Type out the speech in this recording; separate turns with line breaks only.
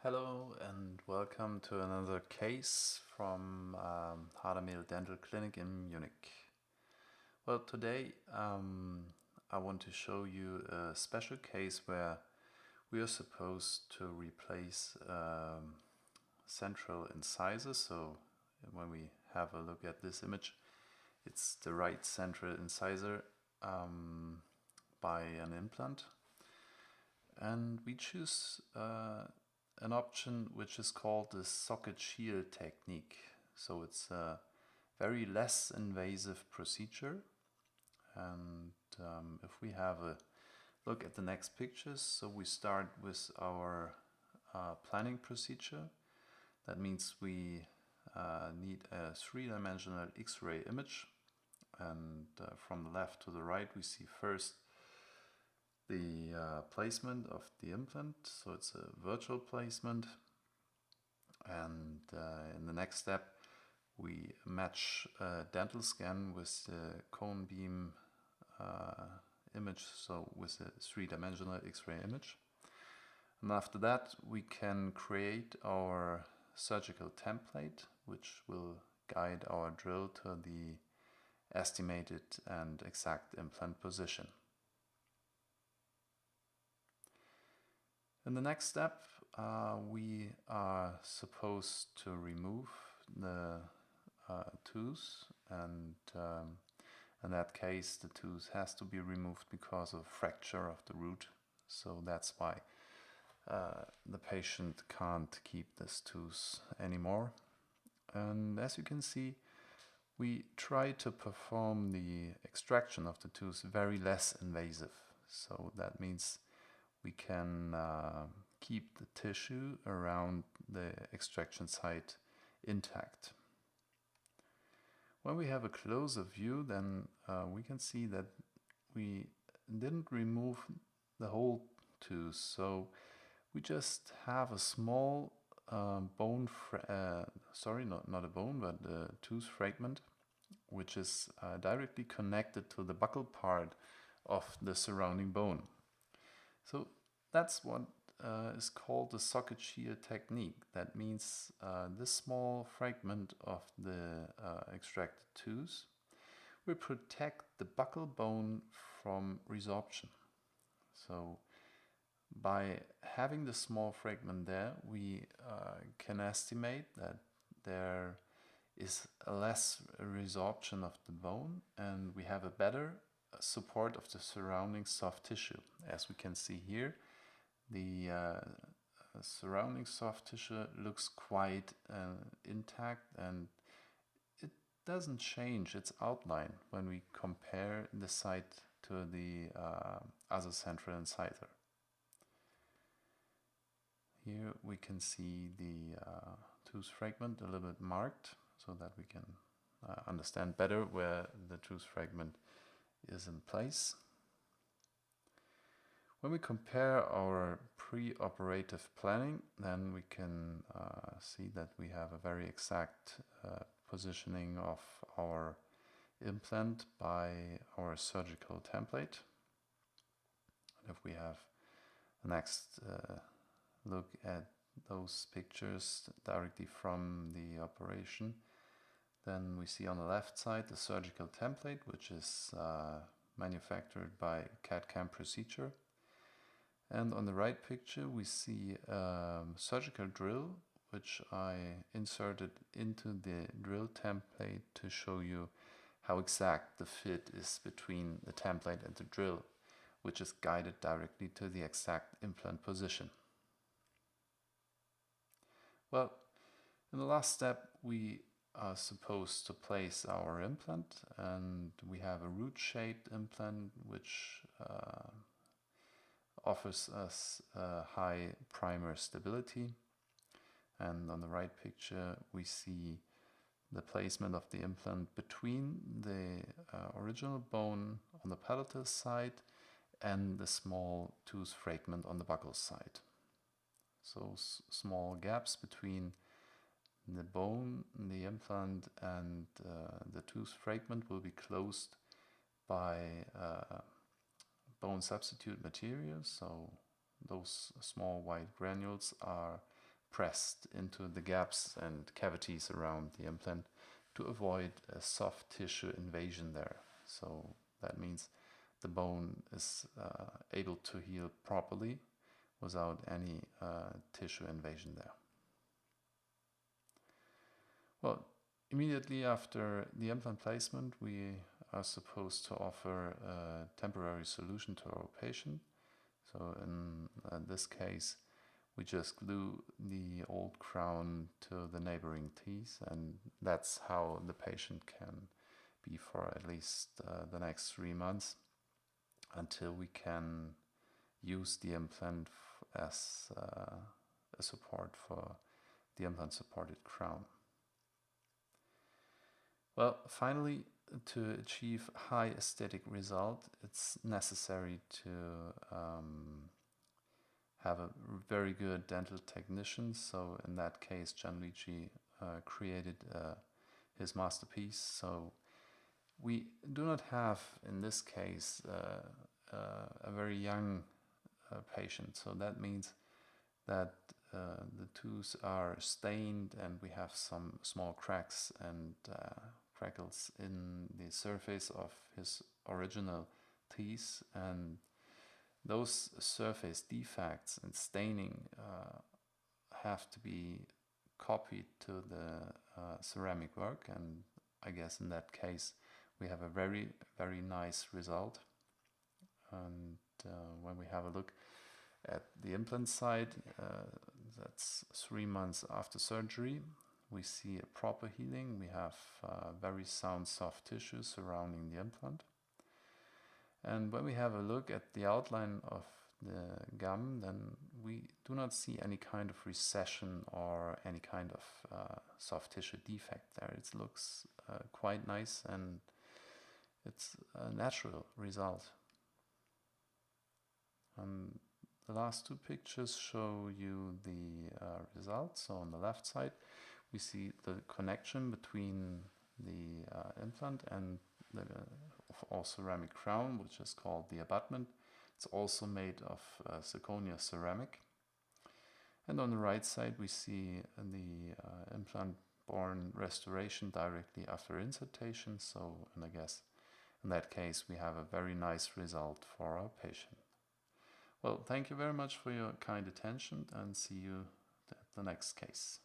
Hello and welcome to another case from Harder&Mehl Dental Clinic in Munich. Well, today I want to show you a special case where we are supposed to replace central incisor. So when we have a look at this image, it's the right central incisor by an implant. And we choose an option which is called the socket shield technique. So it's a very less invasive procedure. And if we have a look at the next pictures, so we start with our planning procedure. That means we need a three-dimensional X-ray image. And from the left to the right, we see first the placement of the implant, so it's a virtual placement, and in the next step we match a dental scan with the cone beam image, so with a three-dimensional X-ray image. And after that we can create our surgical template, which will guide our drill to the estimated and exact implant position. In the next step, we are supposed to remove the tooth, and in that case the tooth has to be removed because of fracture of the root. So that's why the patient can't keep this tooth anymore. And as you can see, we try to perform the extraction of the tooth very less invasive. So that means we can keep the tissue around the extraction site intact. When we have a closer view, then we can see that we didn't remove the whole tooth, so we just have a small bone, not a bone, but a tooth fragment, which is directly connected to the buccal part of the surrounding bone. So that's what is called the socket shield technique. That means this small fragment of the extracted tooth will protect the buccal bone from resorption. So by having the small fragment there, we can estimate that there is less resorption of the bone, and we have a better support of the surrounding soft tissue. As we can see here, the surrounding soft tissue looks quite intact, and it doesn't change its outline when we compare the site to the other central incisor. Here we can see the tooth fragment a little bit marked, so that we can understand better where the tooth fragment is in place. When we compare our pre-operative planning, then we can see that we have a very exact positioning of our implant by our surgical template. And if we have the next look at those pictures directly from the operation, then we see on the left side the surgical template, which is manufactured by CAD/CAM procedure. And on the right picture we see a surgical drill, which I inserted into the drill template to show you how exact the fit is between the template and the drill, which is guided directly to the exact implant position. Well, in the last step we are supposed to place our implant, and we have a root-shaped implant which offers us high primer stability. And on the right picture we see the placement of the implant between the original bone on the palatal side and the small tooth fragment on the buccal side. So small gaps between the bone, the implant, and the tooth fragment will be closed by bone substitute material. So those small white granules are pressed into the gaps and cavities around the implant to avoid a soft tissue invasion there. So that means the bone is able to heal properly without any tissue invasion there. Well, immediately after the implant placement, we are supposed to offer a temporary solution to our patient. So in this case, we just glue the old crown to the neighboring teeth, and that's how the patient can be for at least the next 3 months until we can use the implant as a support for the implant supported crown. Well, finally, to achieve high aesthetic result, it's necessary to have a very good dental technician. So in that case, Gianluigi created his masterpiece. So we do not have, in this case, a very young patient. So that means that the tooth are stained and we have some small cracks and crackles in the surface of his original teeth, and those surface defects and staining have to be copied to the ceramic work, and I guess in that case we have a very, very nice result. And when we have a look at the implant side, that's 3 months after surgery, we see a proper healing. We have very sound soft tissue surrounding the implant. And when we have a look at the outline of the gum, then we do not see any kind of recession or any kind of soft tissue defect there. It looks quite nice, and it's a natural result. The last two pictures show you the results. So on the left side, we see the connection between the implant and the all ceramic crown, which is called the abutment. It's also made of zirconia ceramic. And on the right side, we see the implant-borne restoration directly after insertion. So, and I guess in that case, we have a very nice result for our patient. Well, thank you very much for your kind attention, and see you at the next case.